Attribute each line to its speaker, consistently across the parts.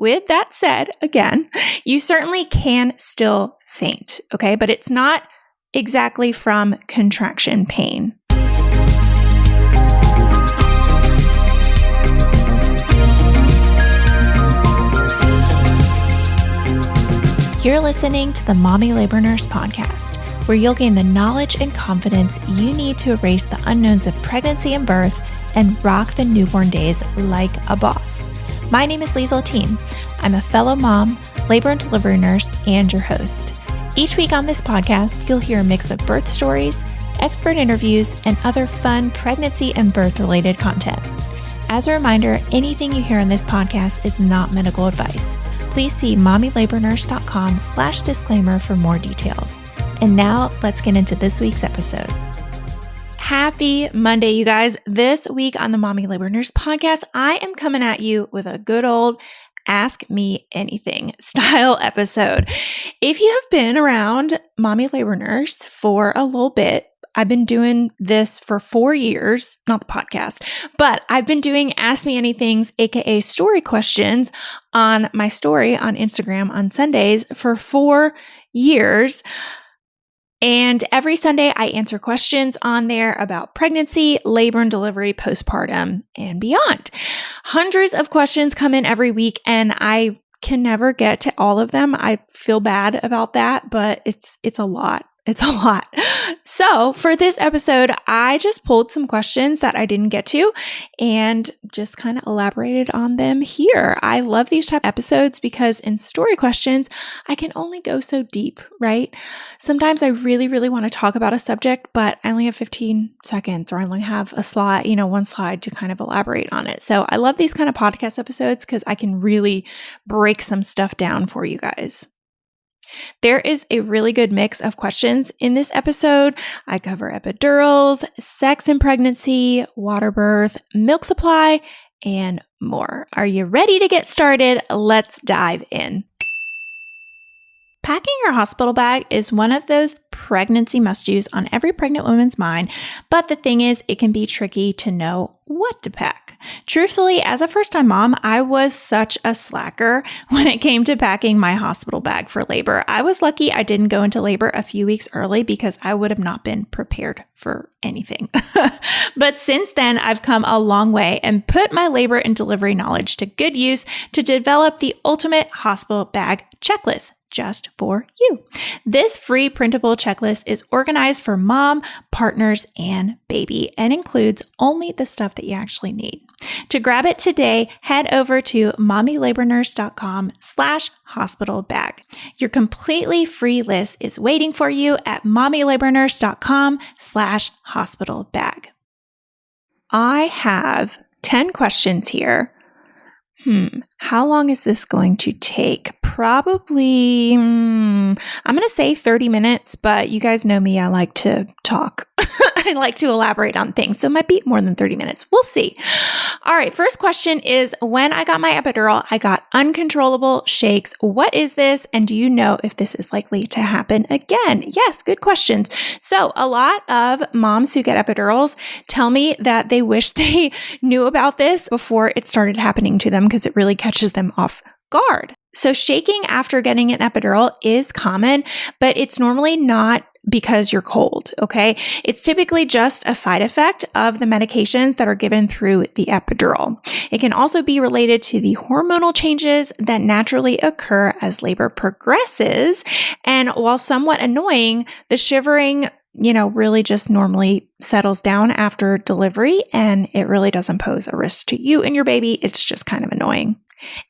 Speaker 1: with that said, again, you certainly can still faint, okay? But it's not exactly from contraction pain. You're listening to the Mommy Labor Nurse podcast, where you'll gain the knowledge and confidence you need to erase the unknowns of pregnancy and birth and rock the newborn days like a boss. My name is Liesl Teen. I'm a fellow mom, labor and delivery nurse, and your host. Each week on this podcast, you'll hear a mix of birth stories, expert interviews, and other fun pregnancy and birth-related content. As a reminder, anything you hear on this podcast is not medical advice. Please see mommylabornurse.com/disclaimer for more details. And now let's get into this week's episode. Happy Monday, you guys. This week on the Mommy Labor Nurse podcast, I am coming at you with a good old Ask Me Anything style episode. If you have been around Mommy Labor Nurse for a little bit, I've been doing this for 4 years, not the podcast, but I've been doing Ask Me Anythings, aka story questions on my story on Instagram on Sundays for 4 years. And every Sunday I answer questions on there about pregnancy, labor and delivery, postpartum, and beyond. Hundreds of questions come in every week and I can never get to all of them. I feel bad about that, but it's a lot. It's a lot. So for this episode, I just pulled some questions that I didn't get to and just kind of elaborated on them here. I love these type of episodes because in story questions, I can only go so deep, right? Sometimes I really, really want to talk about a subject, but I only have 15 seconds or I only have a slide, one slide to kind of elaborate on it. So I love these kind of podcast episodes because I can really break some stuff down for you guys. There is a really good mix of questions in this episode. I cover epidurals, sex and pregnancy, water birth, milk supply, and more. Are you ready to get started? Let's dive in. Packing your hospital bag is one of those pregnancy must-dos on every pregnant woman's mind, but the thing is, it can be tricky to know what to pack. Truthfully, as a first-time mom, I was such a slacker when it came to packing my hospital bag for labor. I was lucky I didn't go into labor a few weeks early because I would have not been prepared for anything. But since then, I've come a long way and put my labor and delivery knowledge to good use to develop the ultimate hospital bag checklist just for you. This free printable checklist is organized for mom, partners, and baby and includes only the stuff that you actually need. To grab it today, head over to mommylabornurse.com/hospital bag. Your completely free list is waiting for you at mommylabornurse.com/hospital bag. I have 10 questions here. How long is this going to take? Probably, I'm going to say 30 minutes, but you guys know me, I like to talk. I like to elaborate on things, so it might be more than 30 minutes. We'll see. All right, first question is, when I got my epidural, I got uncontrollable shakes. What is this? And do you know if this is likely to happen again? Yes, good questions. So a lot of moms who get epidurals tell me that they wish they knew about this before it started happening to them because it really catches them off guard. So shaking after getting an epidural is common, but it's normally not because you're cold, okay? It's typically just a side effect of the medications that are given through the epidural. It can also be related to the hormonal changes that naturally occur as labor progresses. And while somewhat annoying, the shivering really just normally settles down after delivery and it really doesn't pose a risk to you and your baby. It's just kind of annoying.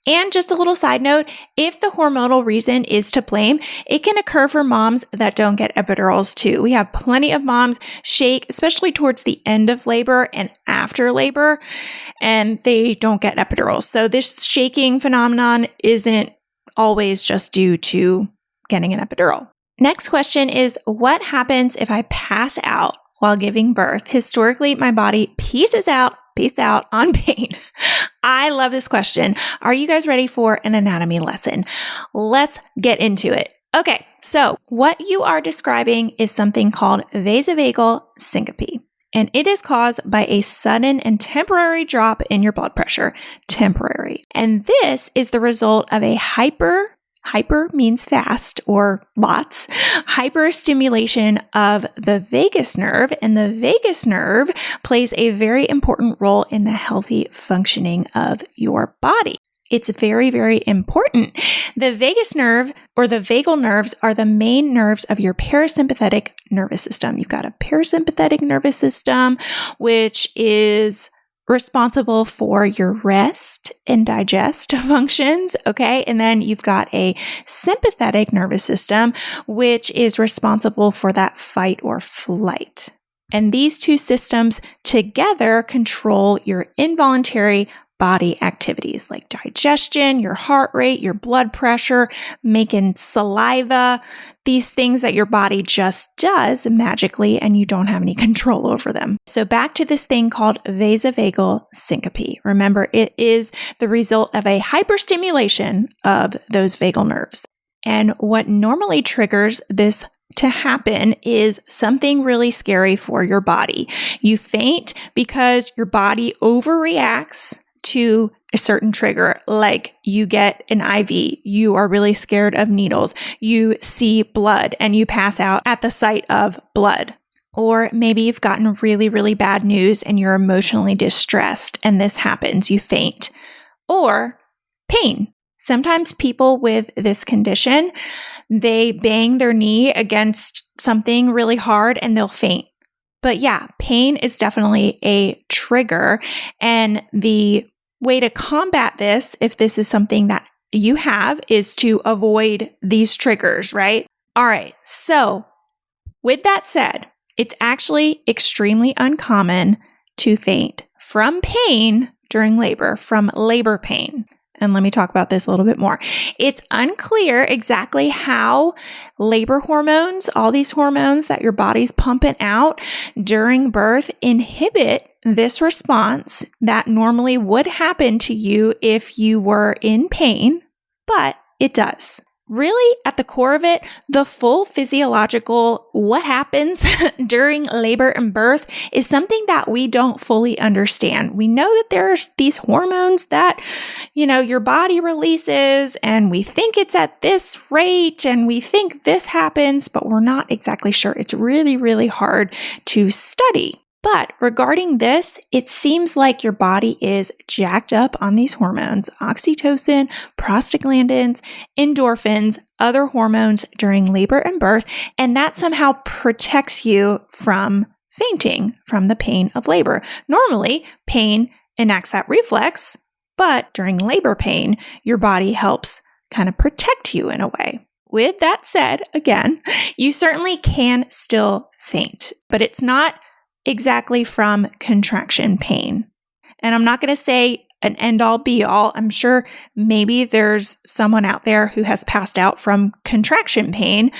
Speaker 1: And just a little side note, if the hormonal reason is to blame, it can occur for moms that don't get epidurals too. We have plenty of moms shake, especially towards the end of labor and after labor, and they don't get epidurals. So this shaking phenomenon isn't always just due to getting an epidural. Next question is, what happens if I pass out while giving birth? Historically, my body pieces out on pain. I love this question. Are you guys ready for an anatomy lesson? Let's get into it. Okay, so what you are describing is something called vasovagal syncope. And it is caused by a sudden and temporary drop in your blood pressure. Temporary. And this is the result of a hyper means fast or lots, hyperstimulation of the vagus nerve. And the vagus nerve plays a very important role in the healthy functioning of your body. It's very, very important. The vagus nerve or the vagal nerves are the main nerves of your parasympathetic nervous system. You've got a parasympathetic nervous system, which is responsible for your rest and digest functions, okay? And then you've got a sympathetic nervous system, which is responsible for that fight or flight. And these two systems together control your involuntary body activities like digestion, your heart rate, your blood pressure, making saliva, these things that your body just does magically and you don't have any control over them. So back to this thing called vasovagal syncope. Remember, it is the result of a hyperstimulation of those vagal nerves. And what normally triggers this to happen is something really scary for your body. You faint because your body overreacts to a certain trigger, like you get an IV, you are really scared of needles, you see blood and you pass out at the sight of blood. Or maybe you've gotten really, really bad news and you're emotionally distressed and this happens, you faint. Or pain. Sometimes people with this condition, they bang their knee against something really hard and they'll faint. But yeah, pain is definitely a trigger, and the way to combat this, if this is something that you have, is to avoid these triggers, right? All right. So with that said, it's actually extremely uncommon to faint from pain during labor, from labor pain. And let me talk about this a little bit more. It's unclear exactly how labor hormones, all these hormones that your body's pumping out during birth, inhibit this response that normally would happen to you if you were in pain, but it does. Really, at the core of it, the full physiological what happens during labor and birth is something that we don't fully understand. We know that there's these hormones that, your body releases, and we think it's at this rate and we think this happens, but we're not exactly sure. It's really, really hard to study. But regarding this, it seems like your body is jacked up on these hormones, oxytocin, prostaglandins, endorphins, other hormones during labor and birth, and that somehow protects you from fainting from the pain of labor. Normally, pain enacts that reflex, but during labor pain, your body helps kind of protect you in a way. With that said, again, you certainly can still faint, but it's not exactly from contraction pain. And I'm not going to say an end-all be-all. I'm sure maybe there's someone out there who has passed out from contraction pain,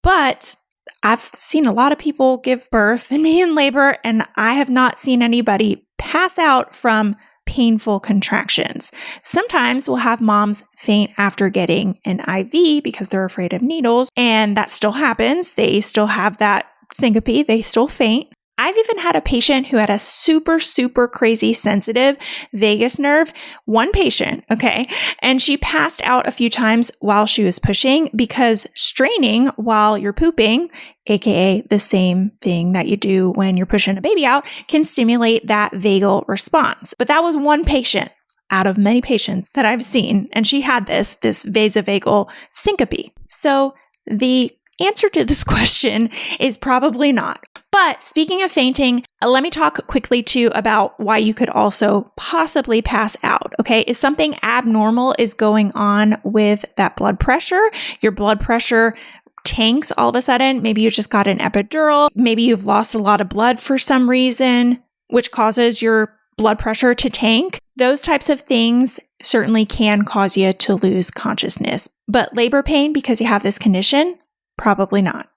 Speaker 1: but I've seen a lot of people give birth and be in labor, and I have not seen anybody pass out from painful contractions. Sometimes we'll have moms faint after getting an IV because they're afraid of needles, and that still happens. They still have that syncope. They still faint. I've even had a patient who had a super, super crazy sensitive vagus nerve, one patient, okay, and she passed out a few times while she was pushing because straining while you're pooping, aka the same thing that you do when you're pushing a baby out, can stimulate that vagal response. But that was one patient out of many patients that I've seen, and she had this vasovagal syncope. So the answer to this question is probably not. But speaking of fainting, let me talk quickly too about why you could also possibly pass out. Okay. If something abnormal is going on with that blood pressure, your blood pressure tanks all of a sudden, maybe you just got an epidural, maybe you've lost a lot of blood for some reason, which causes your blood pressure to tank. Those types of things certainly can cause you to lose consciousness. But labor pain, because you have this condition, probably not.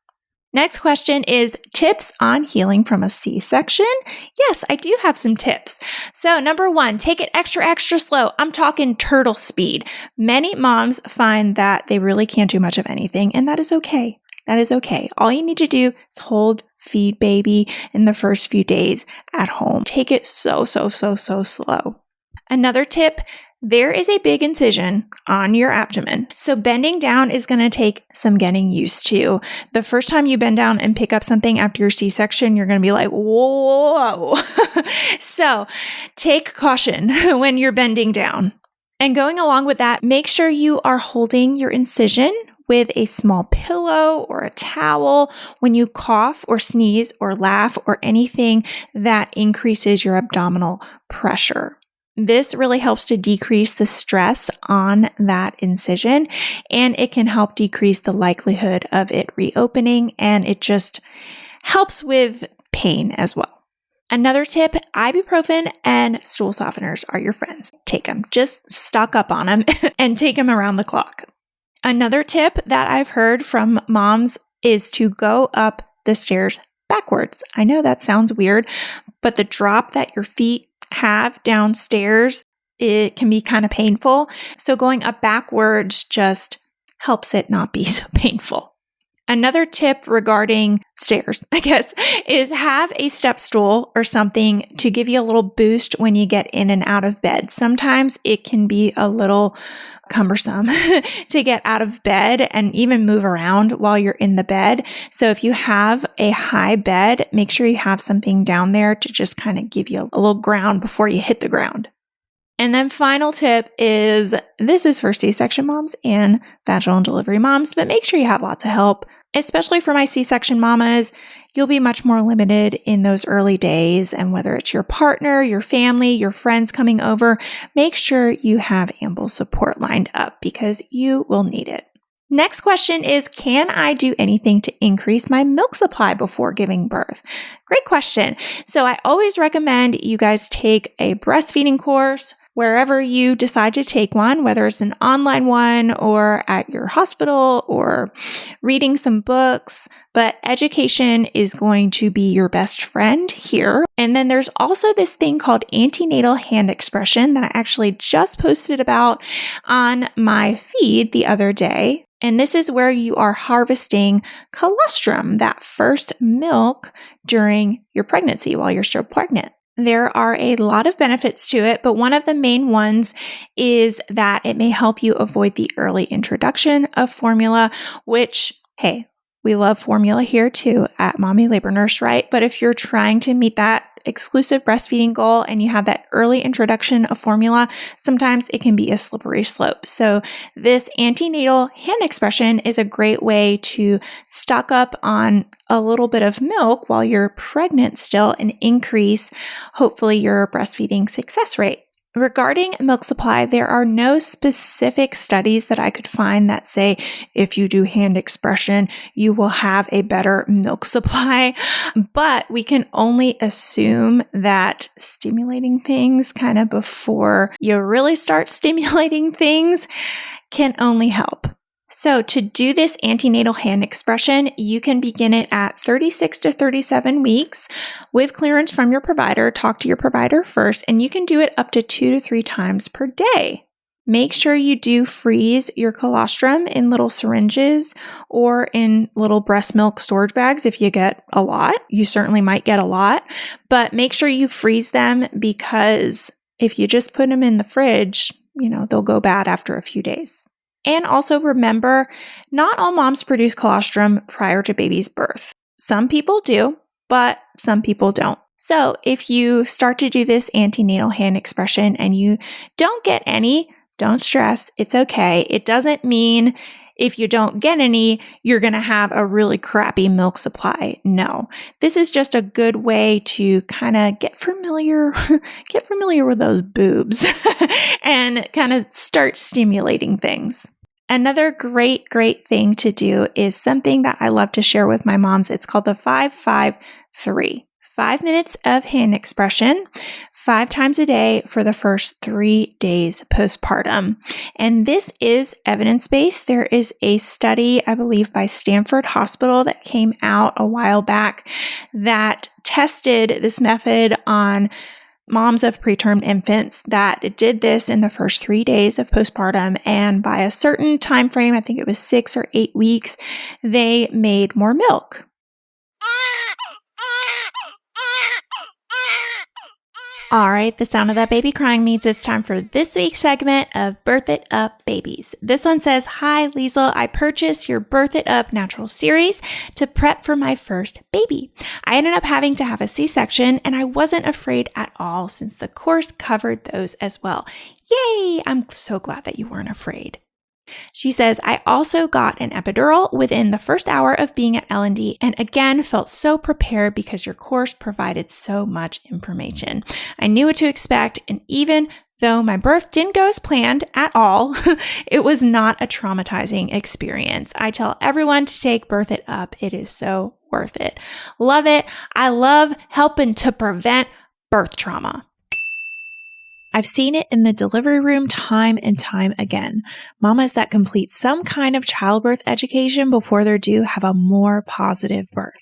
Speaker 1: Next question is tips on healing from a C-section. Yes, I do have some tips. So number one, take it extra, extra slow. I'm talking turtle speed. Many moms find that they really can't do much of anything, and that is okay. That is okay. All you need to do is hold, feed baby in the first few days at home. Take it so slow. Another tip, there is a big incision on your abdomen. So bending down is going to take some getting used to. The first time you bend down and pick up something after your C-section, you're going to be like, whoa. So take caution when you're bending down. And going along with that, make sure you are holding your incision with a small pillow or a towel when you cough or sneeze or laugh or anything that increases your abdominal pressure. This really helps to decrease the stress on that incision, and it can help decrease the likelihood of it reopening, and it just helps with pain as well. Another tip, ibuprofen and stool softeners are your friends. Take them. Just stock up on them and take them around the clock. Another tip that I've heard from moms is to go up the stairs backwards. I know that sounds weird, but the drop that your feet have downstairs, it can be kind of painful. So going up backwards just helps it not be so painful. Another tip regarding stairs, I guess, is have a step stool or something to give you a little boost when you get in and out of bed. Sometimes it can be a little cumbersome to get out of bed and even move around while you're in the bed. So if you have a high bed, make sure you have something down there to just kind of give you a little ground before you hit the ground. And then final tip is, this is for C-section moms and vaginal delivery moms, but make sure you have lots of help, especially for my C-section mamas. You'll be much more limited in those early days, and whether it's your partner, your family, your friends coming over, make sure you have ample support lined up because you will need it. Next question is, can I do anything to increase my milk supply before giving birth? Great question. So I always recommend you guys take a breastfeeding course wherever you decide to take one, whether it's an online one or at your hospital or reading some books. But education is going to be your best friend here. And then there's also this thing called antenatal hand expression that I actually just posted about on my feed the other day. And this is where you are harvesting colostrum, that first milk during your pregnancy while you're still pregnant. There are a lot of benefits to it, but one of the main ones is that it may help you avoid the early introduction of formula, which, hey, we love formula here too at Mommy Labor Nurse, right? But if you're trying to meet that exclusive breastfeeding goal and you have that early introduction of formula, sometimes it can be a slippery slope. So this antenatal hand expression is a great way to stock up on a little bit of milk while you're pregnant still and increase, hopefully, your breastfeeding success rate. Regarding milk supply, there are no specific studies that I could find that say if you do hand expression, you will have a better milk supply. But we can only assume that stimulating things kind of before you really start stimulating things can only help. So to do this antenatal hand expression, you can begin it at 36 to 37 weeks with clearance from your provider. Talk to your provider first, and you can do it up to 2 to 3 times per day. Make sure you do freeze your colostrum in little syringes or in little breast milk storage bags if you get a lot. You certainly might get a lot, but make sure you freeze them because if you just put them in the fridge, they'll go bad after a few days. And also remember, not all moms produce colostrum prior to baby's birth. Some people do, but some people don't. So if you start to do this antenatal hand expression and you don't get any, don't stress. It's okay. It doesn't mean if you don't get any, you're going to have a really crappy milk supply. No, this is just a good way to kind of get familiar with those boobs and kind of start stimulating things. Another great thing to do is something that I love to share with my moms. It's called the 5-5-3. 5 minutes of hand expression, 5 times a day for the first 3 days postpartum. And this is evidence-based. There is a study, I believe, by Stanford Hospital that came out a while back that tested this method on moms of preterm infants that did this in the first 3 days of postpartum. And by a certain time frame, I think it was 6 or 8 weeks, they made more milk. All right, the sound of that baby crying means it's time for this week's segment of Birth It Up Babies. This one says, "Hi, Liesl. I purchased your Birth It Up Natural series to prep for my first baby. I ended up having to have a C-section, and I wasn't afraid at all since the course covered those as well. Yay! I'm so glad that you weren't afraid." She says, "I also got an epidural within the first hour of being at L&D and again felt so prepared because your course provided so much information. I knew what to expect, and even though my birth didn't go as planned at all, it was not a traumatizing experience. I tell everyone to take Birth It Up. It is so worth it." Love it. I love helping to prevent birth trauma. I've seen it in the delivery room time and time again. Mamas that complete some kind of childbirth education before they're due have a more positive birth.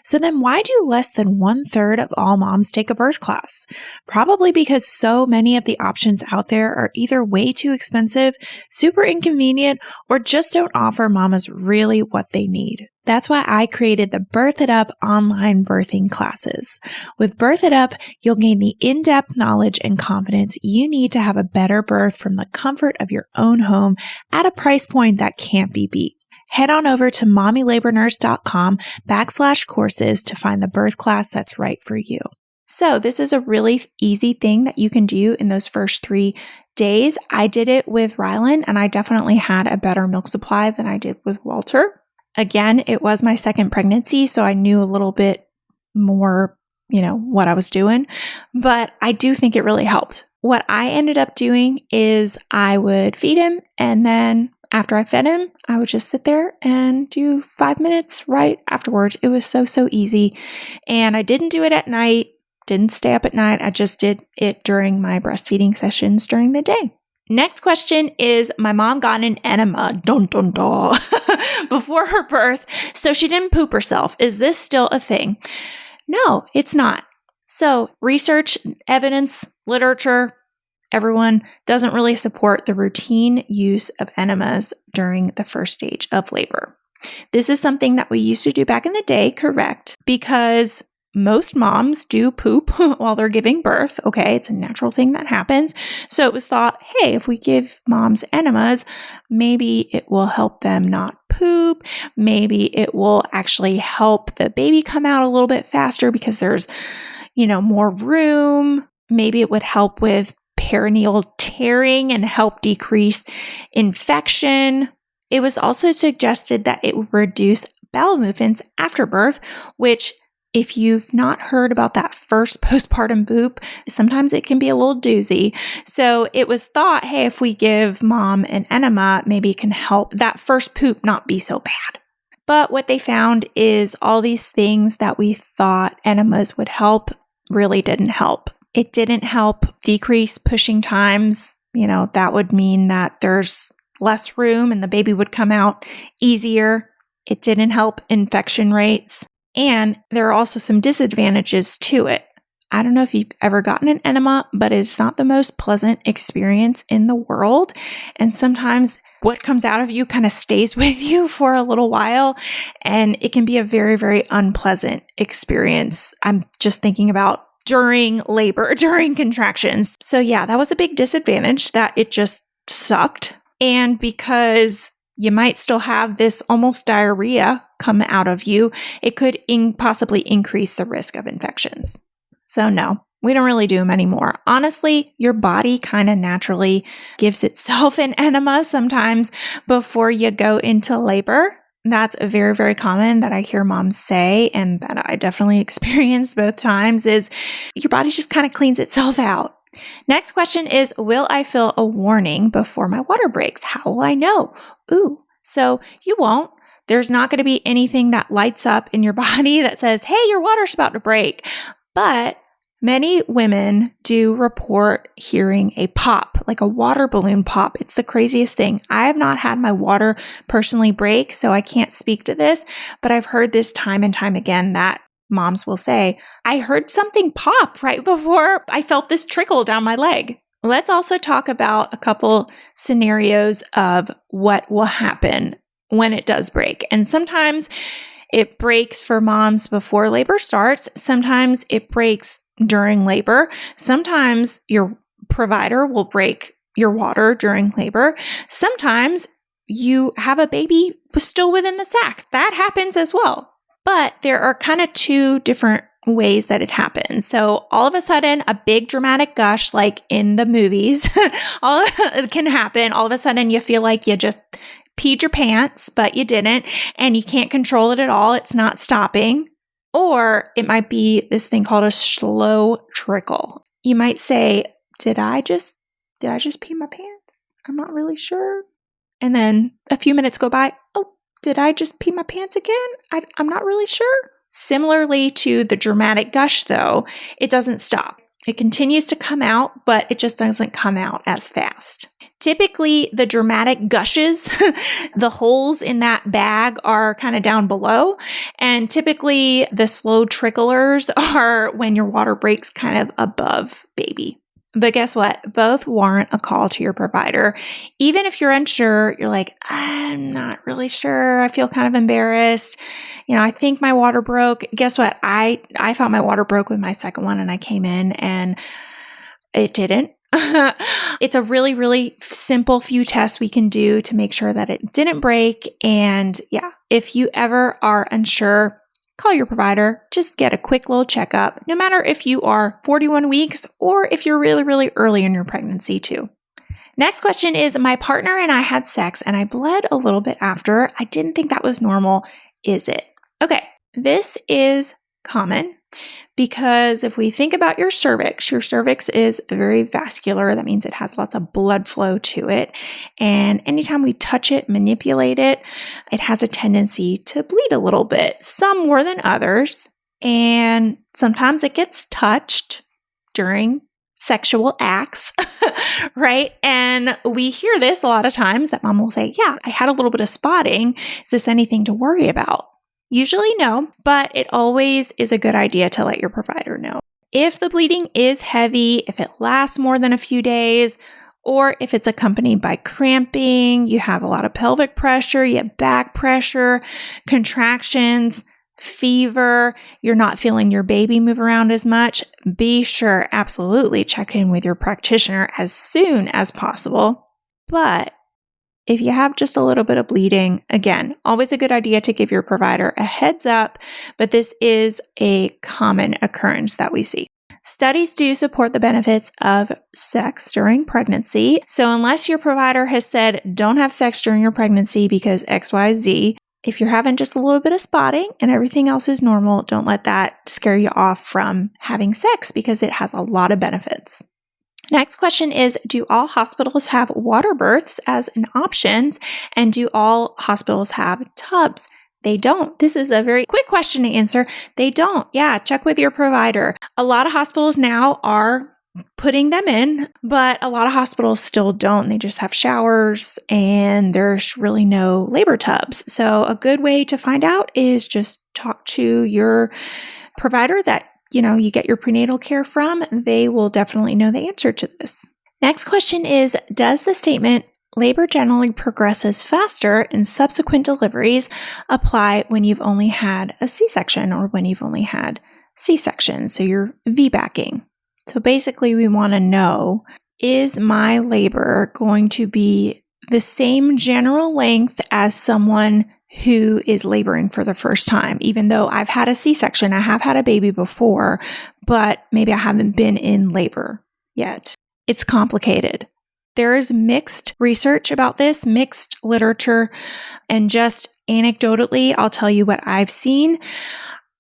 Speaker 1: So then why do less than 1/3 of all moms take a birth class? Probably because so many of the options out there are either way too expensive, super inconvenient, or just don't offer mamas really what they need. That's why I created the Birth It Up online birthing classes. With Birth It Up, you'll gain the in-depth knowledge and confidence you need to have a better birth from the comfort of your own home at a price point that can't be beat. Head on over to mommylabornurse.com/courses to find the birth class that's right for you. So this is a really easy thing that you can do in those first 3 days. I did it with Rylan, and I definitely had a better milk supply than I did with Walter. Again, it was my second pregnancy, so I knew a little bit more, what I was doing, but I do think it really helped. What I ended up doing is I would feed him, and then after I fed him, I would just sit there and do 5 minutes right afterwards. It was so easy. And I didn't do it at night, didn't stay up at night. I just did it during my breastfeeding sessions during the day. Next question is, my mom got an enema, before her birth, so she didn't poop herself. Is this still a thing? No, it's not. So research, evidence, literature, everyone doesn't really support the routine use of enemas during the first stage of labor. This is something that we used to do back in the day, correct? Because most moms do poop while they're giving birth. Okay, it's a natural thing that happens. So it was thought, hey, if we give moms enemas, maybe it will help them not poop. Maybe it will actually help the baby come out a little bit faster because there's, more room. Maybe it would help with perineal tearing and help decrease infection. It was also suggested that it would reduce bowel movements after birth, which, if you've not heard about that first postpartum poop, sometimes it can be a little doozy. So it was thought, hey, if we give mom an enema, maybe it can help that first poop not be so bad. But what they found is all these things that we thought enemas would help really didn't help. It didn't help decrease pushing times. That would mean that there's less room and the baby would come out easier. It didn't help infection rates. And there are also some disadvantages to it. I don't know if you've ever gotten an enema, but it's not the most pleasant experience in the world. And sometimes what comes out of you kind of stays with you for a little while. And it can be a very, very unpleasant experience. I'm just thinking about during labor, during contractions. So yeah, that was a big disadvantage, that it just sucked. And because you might still have this almost diarrhea come out of you, it could possibly increase the risk of infections. So no, we don't really do them anymore. Honestly, your body kind of naturally gives itself an enema sometimes before you go into labor. That's very, very common that I hear moms say, and that I definitely experienced both times, is your body just kind of cleans itself out. Next question is, will I feel a warning before my water breaks? How will I know? So you won't. There's not going to be anything that lights up in your body that says, hey, your water's about to break. But many women do report hearing a pop, like a water balloon pop. It's the craziest thing. I have not had my water personally break, so I can't speak to this, but I've heard this time and time again that moms will say, I heard something pop right before I felt this trickle down my leg. Let's also talk about a couple scenarios of what will happen when it does break. And sometimes it breaks for moms before labor starts. Sometimes it breaks during labor. Sometimes your provider will break your water during labor. Sometimes you have a baby still within the sac. That happens as well. But there are kind of two different ways that it happens. So all of a sudden, a big dramatic gush, like in the movies, it can happen. All of a sudden, you feel like you just peed your pants, but you didn't, and you can't control it at all. It's not stopping. Or it might be this thing called a slow trickle. You might say, did I just pee my pants? I'm not really sure. And then a few minutes go by. Oh, did I just pee my pants again? I'm not really sure. Similarly to the dramatic gush, though, it doesn't stop. It continues to come out, but it just doesn't come out as fast. Typically, the dramatic gushes, the holes in that bag are kind of down below. And typically, the slow tricklers are when your water breaks kind of above baby. But guess what? Both warrant a call to your provider. Even if you're unsure, you're like, I'm not really sure. I feel kind of embarrassed. I think my water broke. Guess what? I thought my water broke with my second one, and I came in and it didn't. It's a really, really simple few tests we can do to make sure that it didn't break. And yeah, if you ever are unsure, call your provider. Just get a quick little checkup, no matter if you are 41 weeks or if you're really, really early in your pregnancy too. Next question is, my partner and I had sex and I bled a little bit after. I didn't think that was normal. Is it? Okay, this is common because if we think about your cervix is very vascular. That means it has lots of blood flow to it. And anytime we touch it, manipulate it, it has a tendency to bleed a little bit, some more than others. And sometimes it gets touched during sexual acts, right? And we hear this a lot of times that mom will say, yeah, I had a little bit of spotting. Is this anything to worry about? Usually no, but it always is a good idea to let your provider know. If the bleeding is heavy, if it lasts more than a few days, or if it's accompanied by cramping, you have a lot of pelvic pressure, you have back pressure, contractions, fever, you're not feeling your baby move around as much, be sure, absolutely check in with your practitioner as soon as possible. But if you have just a little bit of bleeding, again, always a good idea to give your provider a heads up, but this is a common occurrence that we see. Studies do support the benefits of sex during pregnancy. So unless your provider has said, don't have sex during your pregnancy because XYZ, if you're having just a little bit of spotting and everything else is normal, don't let that scare you off from having sex because it has a lot of benefits. Next question is, do all hospitals have water births as an option? And do all hospitals have tubs? They don't. This is a very quick question to answer. They don't. Yeah, check with your provider. A lot of hospitals now are putting them in, but a lot of hospitals still don't. They just have showers and there's really no labor tubs. So a good way to find out is just talk to your provider that you get your prenatal care from. They will definitely know the answer to this. Next question is, does the statement, labor generally progresses faster in subsequent deliveries, apply when you've only had a C-section or when you've only had C-section? So you're VBACing. So basically we want to know, is my labor going to be the same general length as someone who is laboring for the first time? Even though I've had a C-section, I have had a baby before, but maybe I haven't been in labor yet. It's complicated. There is mixed research about this, mixed literature, and just anecdotally, I'll tell you what I've seen.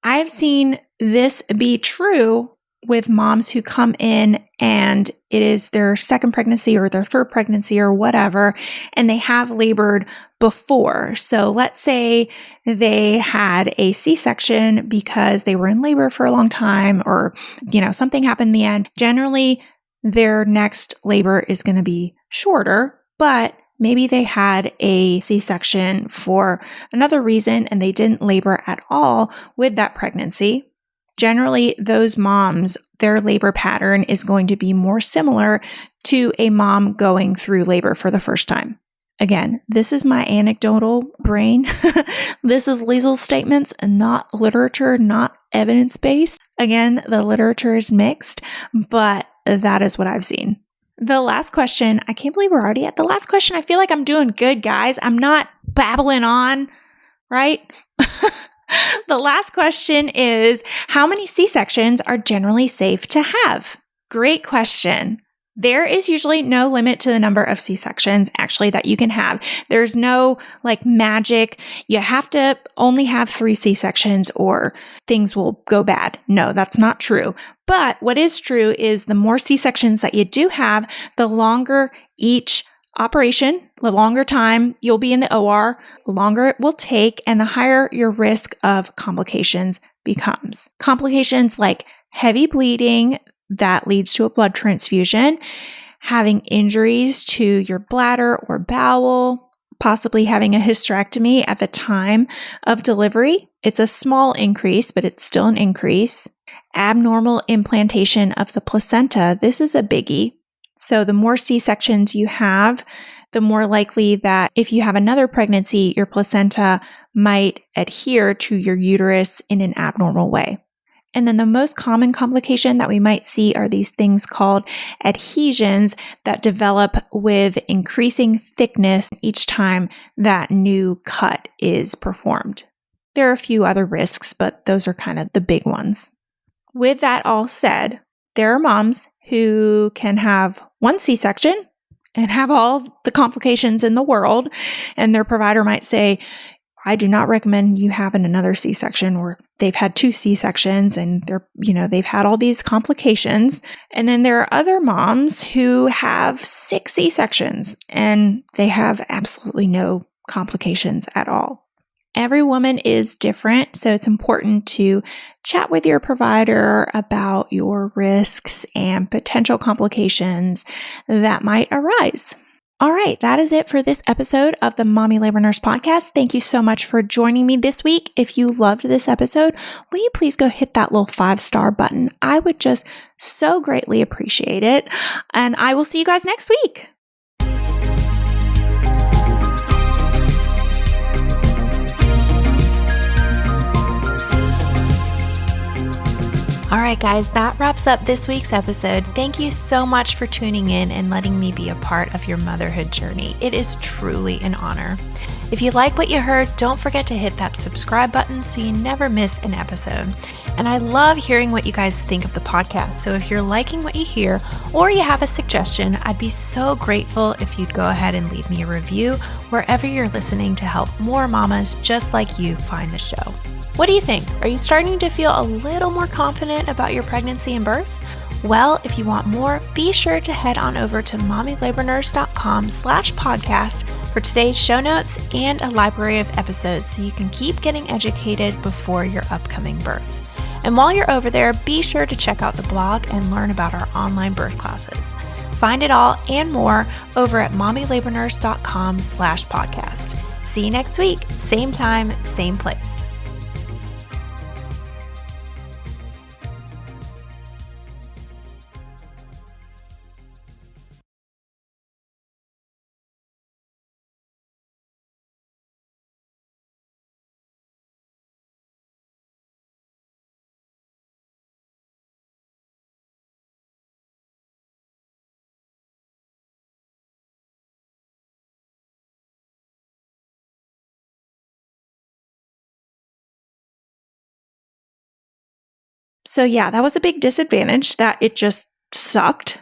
Speaker 1: I've seen this be true with moms who come in and it is their second pregnancy or their third pregnancy or whatever, and they have labored before. So let's say they had a C-section because they were in labor for a long time or, something happened in the end. Generally, their next labor is going to be shorter, but maybe they had a C-section for another reason and they didn't labor at all with that pregnancy. Generally, those moms, their labor pattern is going to be more similar to a mom going through labor for the first time. Again, this is my anecdotal brain. This is Liesel's statements and not literature, not evidence-based. Again, the literature is mixed, but that is what I've seen. The last question, I can't believe we're already at the last question. I feel like I'm doing good, guys. I'm not babbling on, right? The last question is, how many C-sections are generally safe to have? Great question. There is usually no limit to the number of C-sections actually that you can have. There's no magic. You have to only have 3 C-sections or things will go bad. No, that's not true. But what is true is the more C-sections that you do have, the longer each operation, the longer time you'll be in the OR, the longer it will take, and the higher your risk of complications becomes. Complications like heavy bleeding that leads to a blood transfusion, having injuries to your bladder or bowel, possibly having a hysterectomy at the time of delivery. It's a small increase, but it's still an increase. Abnormal implantation of the placenta. This is a biggie. So the more C-sections you have, the more likely that if you have another pregnancy, your placenta might adhere to your uterus in an abnormal way. And then the most common complication that we might see are these things called adhesions that develop with increasing thickness each time that new cut is performed. There are a few other risks, but those are kind of the big ones. With that all said, there are moms who can have 1 C-section and have all the complications in the world, and their provider might say, I do not recommend you having another C-section, or they've had 2 C-sections and they've had all these complications. And then there are other moms who have 6 C-sections and they have absolutely no complications at all. Every woman is different, so it's important to chat with your provider about your risks and potential complications that might arise. All right, that is it for this episode of the Mommy Labor Nurse Podcast. Thank you so much for joining me this week. If you loved this episode, will you please go hit that little 5-star button? I would just so greatly appreciate it. And I will see you guys next week. All right, guys, that wraps up this week's episode. Thank you so much for tuning in and letting me be a part of your motherhood journey. It is truly an honor. If you like what you heard, don't forget to hit that subscribe button so you never miss an episode. And I love hearing what you guys think of the podcast. So if you're liking what you hear or you have a suggestion, I'd be so grateful if you'd go ahead and leave me a review wherever you're listening to help more mamas just like you find the show. What do you think? Are you starting to feel a little more confident about your pregnancy and birth? Well, if you want more, be sure to head on over to mommylabornurse.com/podcast for today's show notes and a library of episodes so you can keep getting educated before your upcoming birth. And while you're over there, be sure to check out the blog and learn about our online birth classes. Find it all and more over at mommylabornurse.com/podcast. See you next week, same time, same place. So yeah, that was a big disadvantage that it just sucked.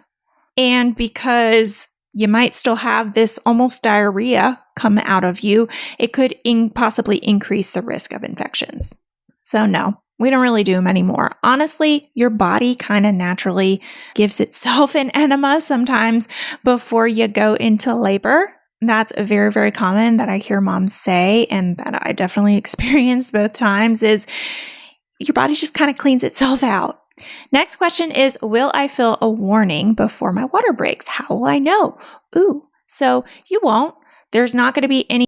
Speaker 1: And because you might still have this almost diarrhea come out of you, it could possibly increase the risk of infections. So no, we don't really do them anymore. Honestly, your body kind of naturally gives itself an enema sometimes before you go into labor. That's very, very common that I hear moms say, and that I definitely experienced both times, is your body just kind of cleans itself out. Next question is, will I feel a warning before my water breaks? How will I know? So you won't. There's not going to be any